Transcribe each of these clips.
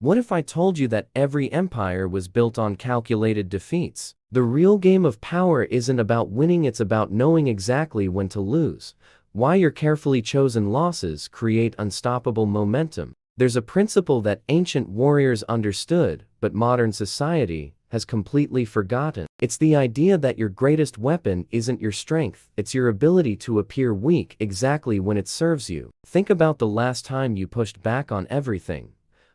What if I told you that every empire was built on calculated defeats? The real game of power isn't about winning, it's about knowing exactly when to lose. Why your carefully chosen losses create unstoppable momentum. There's a principle that ancient warriors understood, but modern society has completely forgotten. It's the idea that your greatest weapon isn't your strength, it's your ability to appear weak exactly when it serves you. Think about the last time you pushed back on everything,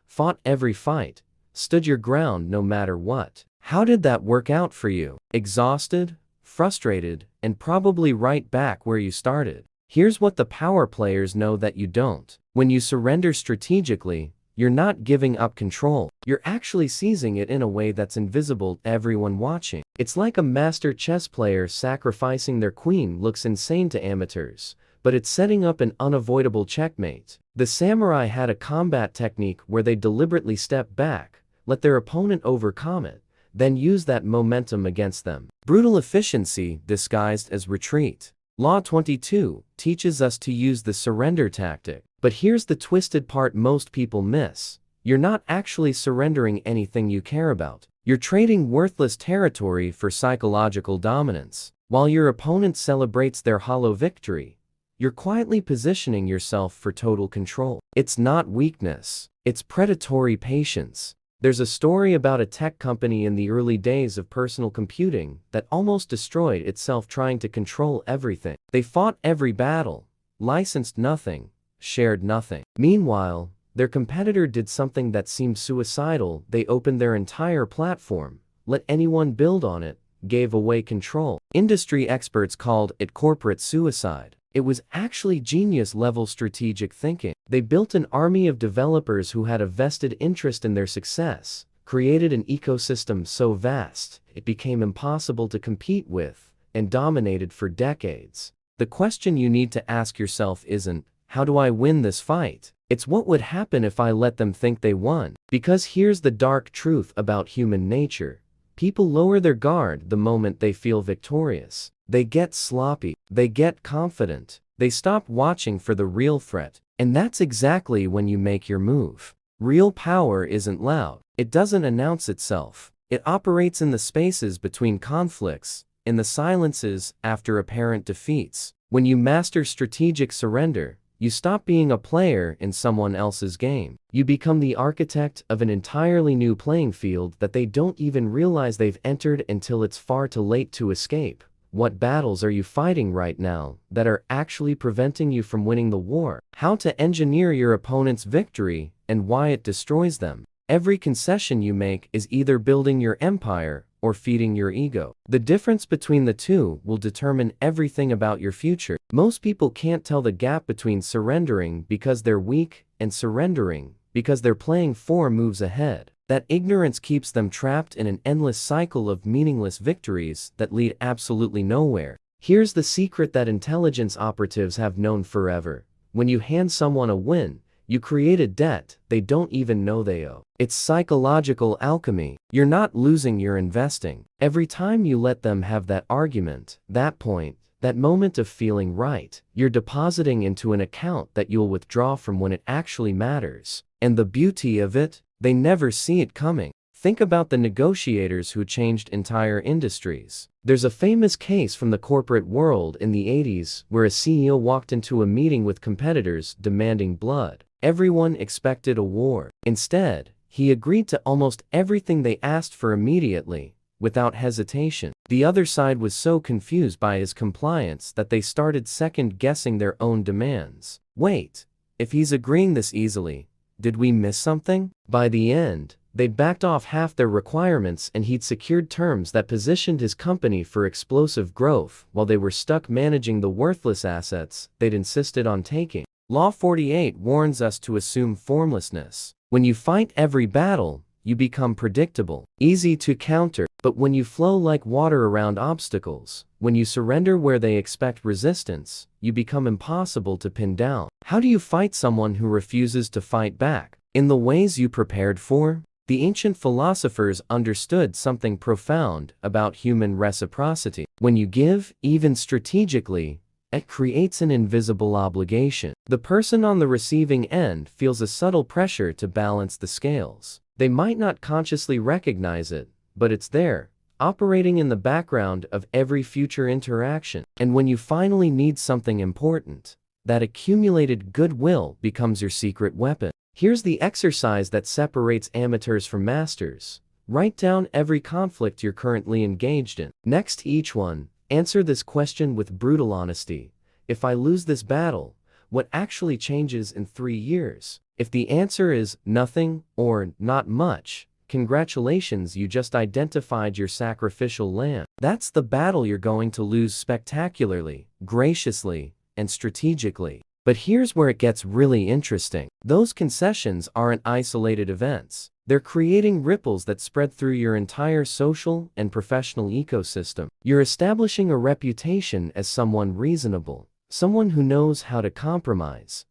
fought every fight, stood your ground no matter what. How did that work out for you? Exhausted, frustrated, and probably right back where you started. Here's what the power players know that you don't. When you surrender strategically, you're not giving up control. You're actually seizing it in a way that's invisible to everyone watching. It's like a master chess player sacrificing their queen. Looks insane to amateurs, but it's setting up an unavoidable checkmate. The samurai had a combat technique where they deliberately step back, let their opponent overcome it, then use that momentum against them. Brutal efficiency disguised as retreat. Law 22 teaches us to use the surrender tactic. But here's the twisted part most people miss. You're not actually surrendering anything you care about. You're trading worthless territory for psychological dominance. While your opponent celebrates their hollow victory, you're quietly positioning yourself for total control. It's not weakness, it's predatory patience. There's a story about a tech company in the early days of personal computing that almost destroyed itself trying to control everything. They fought every battle, licensed nothing, shared nothing. Meanwhile, their competitor did something that seemed suicidal. They opened their entire platform, let anyone build on it, gave away control. Industry experts called it corporate suicide. It was actually genius-level strategic thinking. They built an army of developers who had a vested interest in their success, created an ecosystem so vast, it became impossible to compete with, and dominated for decades. The question you need to ask yourself isn't, how do I win this fight? It's what would happen if I let them think they won. Because here's the dark truth about human nature. People lower their guard the moment they feel victorious. They get sloppy. They get confident. They stop watching for the real threat. And that's exactly when you make your move. Real power isn't loud. It doesn't announce itself. It operates in the spaces between conflicts, in the silences after apparent defeats. When you master strategic surrender, you stop being a player in someone else's game. You become the architect of an entirely new playing field that they don't even realize they've entered until it's far too late to escape. What battles are you fighting right now that are actually preventing you from winning the war? How to engineer your opponent's victory and why it destroys them. Every concession you make is either building your empire or feeding your ego. The difference between the two will determine everything about your future. Most people can't tell the gap between surrendering because they're weak and surrendering because they're playing 4 moves ahead. That ignorance keeps them trapped in an endless cycle of meaningless victories that lead absolutely nowhere. Here's the secret that intelligence operatives have known forever. When you hand someone a win, you create a debt they don't even know they owe. It's psychological alchemy. You're not losing, you're investing. Every time you let them have that argument, that point, that moment of feeling right, you're depositing into an account that you'll withdraw from when it actually matters. And the beauty of it, they never see it coming. Think about the negotiators who changed entire industries. There's a famous case from the corporate world in the 80s where a CEO walked into a meeting with competitors demanding blood. Everyone expected a war. Instead, he agreed to almost everything they asked for immediately, without hesitation. The other side was so confused by his compliance that they started second-guessing their own demands. Wait, if he's agreeing this easily, did we miss something? By the end, they'd backed off half their requirements and he'd secured terms that positioned his company for explosive growth while they were stuck managing the worthless assets they'd insisted on taking. Law 48 warns us to assume formlessness. When you fight every battle, you become predictable, easy to counter. But when you flow like water around obstacles, when you surrender where they expect resistance, you become impossible to pin down. How do you fight someone who refuses to fight back? In the ways you prepared for? The ancient philosophers understood something profound about human reciprocity. When you give, even strategically, It creates an invisible obligation. The person on the receiving end feels a subtle pressure to balance the scales. They might not consciously recognize it, but it's there, operating in the background of every future interaction. And when you finally need something important, that accumulated goodwill becomes your secret weapon. Here's the exercise that separates amateurs from masters. Write down every conflict you're currently engaged in. Next to each one, answer this question with brutal honesty. If I lose this battle, what actually changes in 3 years? If the answer is nothing or not much, congratulations, you just identified your sacrificial lamb. That's the battle you're going to lose spectacularly, graciously, and strategically. But here's where it gets really interesting. Those concessions aren't isolated events. They're creating ripples that spread through your entire social and professional ecosystem. You're establishing a reputation as someone reasonable, someone who knows how to compromise,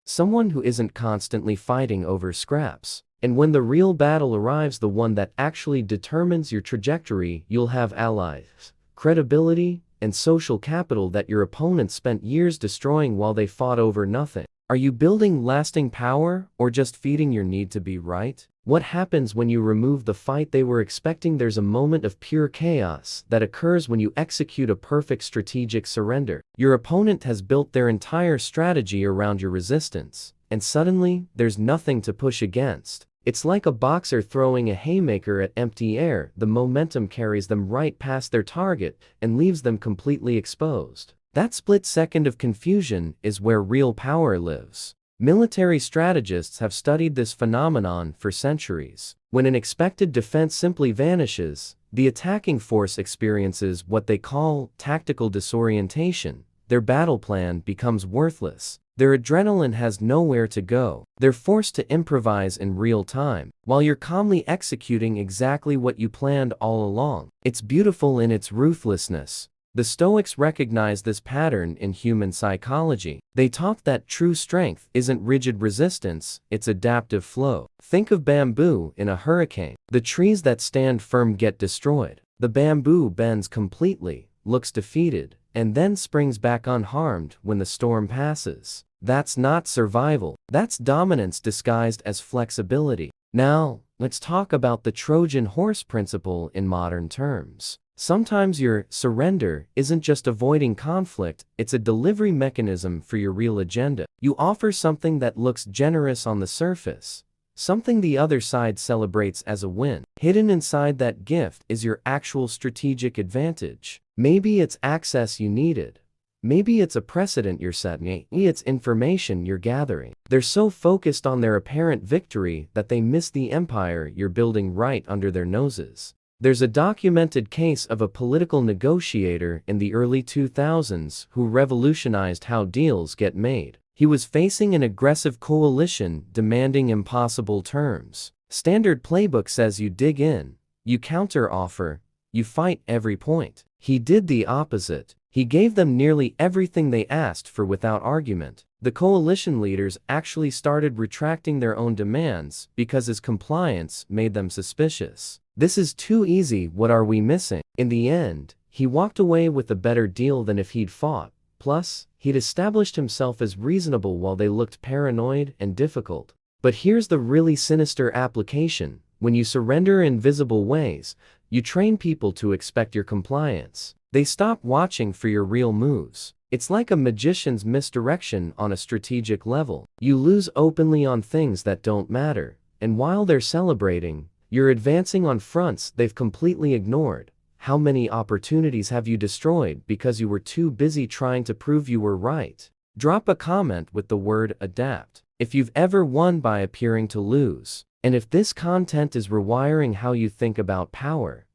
someone who isn't constantly fighting over scraps. And when the real battle arrives, the one that actually determines your trajectory, you'll have allies, credibility, and social capital that your opponents spent years destroying while they fought over nothing. Are you building lasting power or just feeding your need to be right? What happens when you remove the fight they were expecting? There's a moment of pure chaos that occurs when you execute a perfect strategic surrender. Your opponent has built their entire strategy around your resistance, and suddenly, there's nothing to push against. It's like a boxer throwing a haymaker at empty air. The momentum carries them right past their target and leaves them completely exposed. That split second of confusion is where real power lives. Military strategists have studied this phenomenon for centuries. When an expected defense simply vanishes, the attacking force experiences what they call tactical disorientation. Their battle plan becomes worthless. Their adrenaline has nowhere to go. They're forced to improvise in real time, while you're calmly executing exactly what you planned all along. It's beautiful in its ruthlessness. The Stoics recognized this pattern in human psychology. They taught that true strength isn't rigid resistance, it's adaptive flow. Think of bamboo in a hurricane. The trees that stand firm get destroyed. The bamboo bends completely, looks defeated, and then springs back unharmed when the storm passes. That's not survival. That's dominance disguised as flexibility. Now, let's talk about the Trojan horse principle in modern terms. Sometimes your surrender isn't just avoiding conflict, it's a delivery mechanism for your real agenda. You offer something that looks generous on the surface, something the other side celebrates as a win. Hidden inside that gift is your actual strategic advantage. Maybe it's access you needed. Maybe it's a precedent you're setting. Maybe it's information you're gathering. They're so focused on their apparent victory that they miss the empire you're building right under their noses. There's a documented case of a political negotiator in the early 2000s who revolutionized how deals get made. He was facing an aggressive coalition demanding impossible terms. Standard playbook says you dig in, you counter-offer, you fight every point. He did the opposite. He gave them nearly everything they asked for without argument. The coalition leaders actually started retracting their own demands because his compliance made them suspicious. This is too easy, what are we missing? In the end, he walked away with a better deal than if he'd fought. Plus, he'd established himself as reasonable while they looked paranoid and difficult. But here's the really sinister application. When you surrender in visible ways, you train people to expect your compliance. They stop watching for your real moves. It's like a magician's misdirection on a strategic level. You lose openly on things that don't matter, and while they're celebrating, you're advancing on fronts they've completely ignored. How many opportunities have you destroyed because you were too busy trying to prove you were right? Drop a comment with the word adapt if you've ever won by appearing to lose. And if this content is rewiring how you think about power,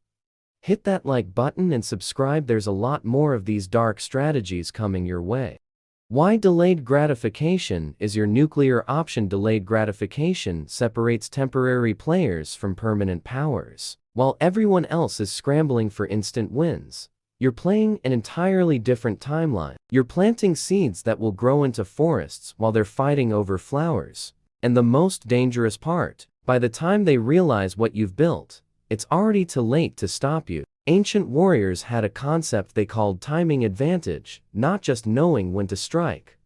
hit that like button and subscribe. There's a lot more of these dark strategies coming your way. Why delayed gratification is your nuclear option. Delayed gratification separates temporary players from permanent powers. While everyone else is scrambling for instant wins, you're playing an entirely different timeline. You're planting seeds that will grow into forests while they're fighting over flowers. And the most dangerous part, by the time they realize what you've built, it's already too late to stop you. Ancient warriors had a concept they called timing advantage, not just knowing when to strike,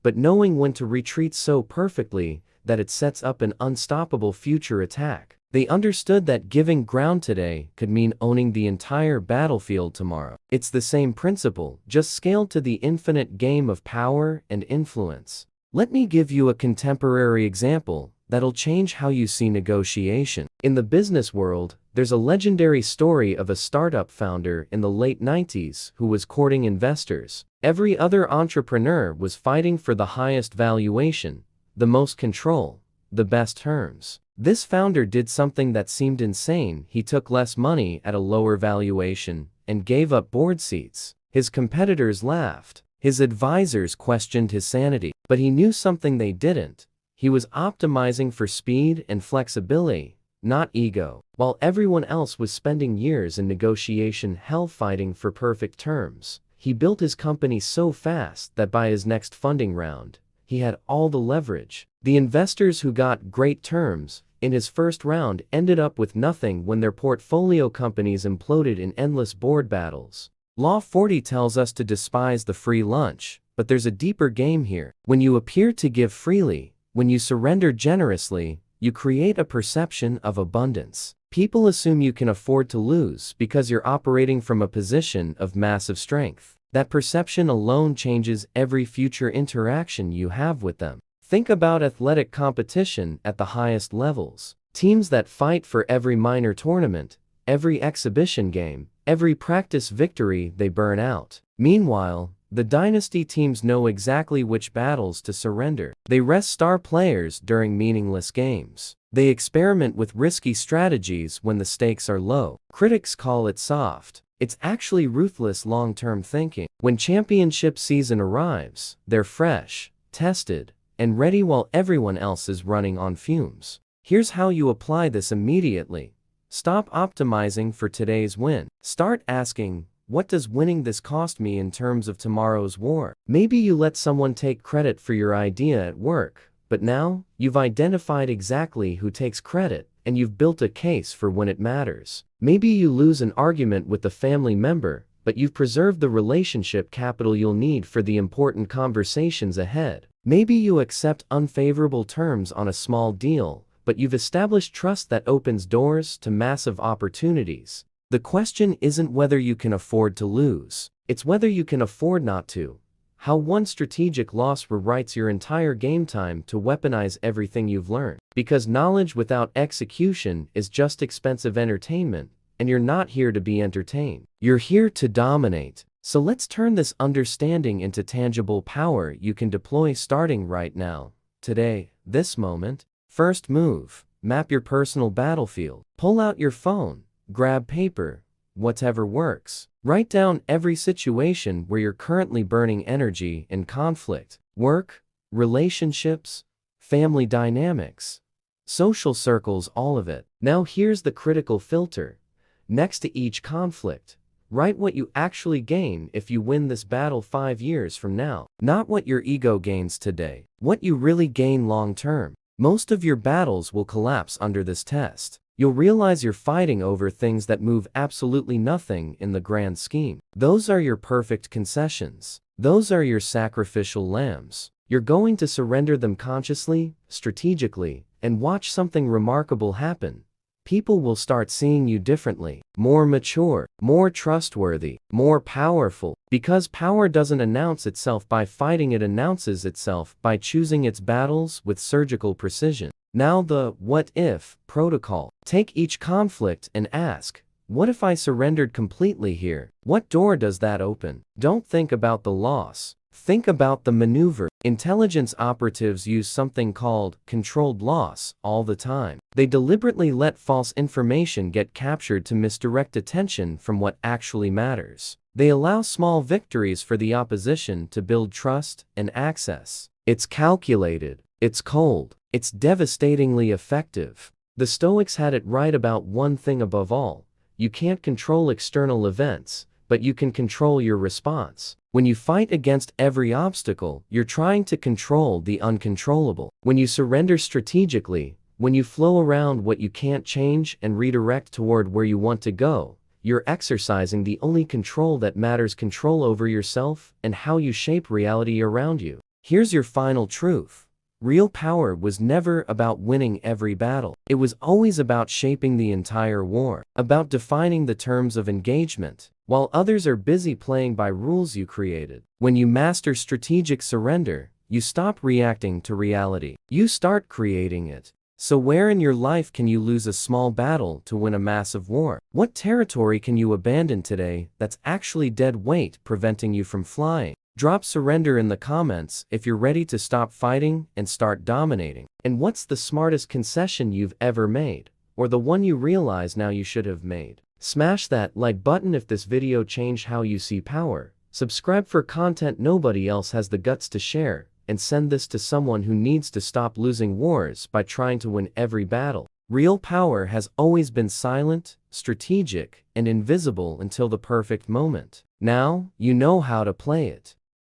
but knowing when to retreat so perfectly that it sets up an unstoppable future attack. They understood that giving ground today could mean owning the entire battlefield tomorrow. It's the same principle, just scaled to the infinite game of power and influence. Let me give you a contemporary example that'll change how you see negotiation. In the business world, there's a legendary story of a startup founder in the late 90s who was courting investors. Every other entrepreneur was fighting for the highest valuation, the most control, the best terms. This founder did something that seemed insane. He took less money at a lower valuation and gave up board seats. His competitors laughed. His advisors questioned his sanity. But he knew something they didn't. He was optimizing for speed and flexibility, not ego. While everyone else was spending years in negotiation hell fighting for perfect terms, he built his company so fast that by his next funding round, he had all the leverage. The investors who got great terms in his first round ended up with nothing when their portfolio companies imploded in endless board battles. Law 40 tells us to despise the free lunch, but there's a deeper game here. When you appear to give freely, when you surrender generously, you create a perception of abundance. People assume you can afford to lose because you're operating from a position of massive strength. That perception alone changes every future interaction you have with them. Think about athletic competition at the highest levels. Teams that fight for every minor tournament, every exhibition game, every practice victory, they burn out. Meanwhile, the dynasty teams know exactly which battles to surrender. They rest star players during meaningless games. They experiment with risky strategies when the stakes are low. Critics call it soft. It's actually ruthless long-term thinking. When championship season arrives, they're fresh, tested, and ready while everyone else is running on fumes. Here's how you apply this immediately. Stop optimizing for today's win. Start asking, what does winning this cost me in terms of tomorrow's war? Maybe you let someone take credit for your idea at work, but now you've identified exactly who takes credit, and you've built a case for when it matters. Maybe you lose an argument with a family member, but you've preserved the relationship capital you'll need for the important conversations ahead. Maybe you accept unfavorable terms on a small deal, but you've established trust that opens doors to massive opportunities. The question isn't whether you can afford to lose, it's whether you can afford not to. How one strategic loss rewrites your entire game time to weaponize everything you've learned. Because knowledge without execution is just expensive entertainment, and you're not here to be entertained. You're here to dominate. So let's turn this understanding into tangible power you can deploy starting right now, today, this moment. First move, map your personal battlefield. Pull out your phone, grab paper, whatever works. Write down every situation where you're currently burning energy in conflict, work, relationships, family dynamics, social circles, all of it. Now here's the critical filter. Next to each conflict, write what you actually gain if you win this battle 5 years from now. Not what your ego gains today, what you really gain long term. Most of your battles will collapse under this test. You'll realize you're fighting over things that move absolutely nothing in the grand scheme. Those are your perfect concessions. Those are your sacrificial lambs. You're going to surrender them consciously, strategically, and watch something remarkable happen. People will start seeing you differently, more mature, more trustworthy, more powerful. Because power doesn't announce itself by fighting, it announces itself by choosing its battles with surgical precision. Now the what if protocol. Take each conflict and ask, what if I surrendered completely here? What door does that open? Don't think about the loss. Think about the maneuver. Intelligence operatives use something called controlled loss all the time. They deliberately let false information get captured to misdirect attention from what actually matters. They allow small victories for the opposition to build trust and access. It's calculated. It's cold. It's devastatingly effective. The Stoics had it right about one thing above all. You can't control external events, but you can control your response. When you fight against every obstacle, you're trying to control the uncontrollable. When you surrender strategically, when you flow around what you can't change and redirect toward where you want to go, you're exercising the only control that matters: control over yourself and how you shape reality around you. Here's your final truth. Real power was never about winning every battle. It was always about shaping the entire war, about defining the terms of engagement, while others are busy playing by rules you created. When you master strategic surrender, you stop reacting to reality. You start creating it. So where in your life can you lose a small battle to win a massive war? What territory can you abandon today that's actually dead weight preventing you from flying? Drop surrender in the comments if you're ready to stop fighting and start dominating. And what's the smartest concession you've ever made, or the one you realize now you should have made? Smash that like button if this video changed how you see power. Subscribe for content nobody else has the guts to share, and send this to someone who needs to stop losing wars by trying to win every battle. Real power has always been silent, strategic, and invisible until the perfect moment. Now, you know how to play it.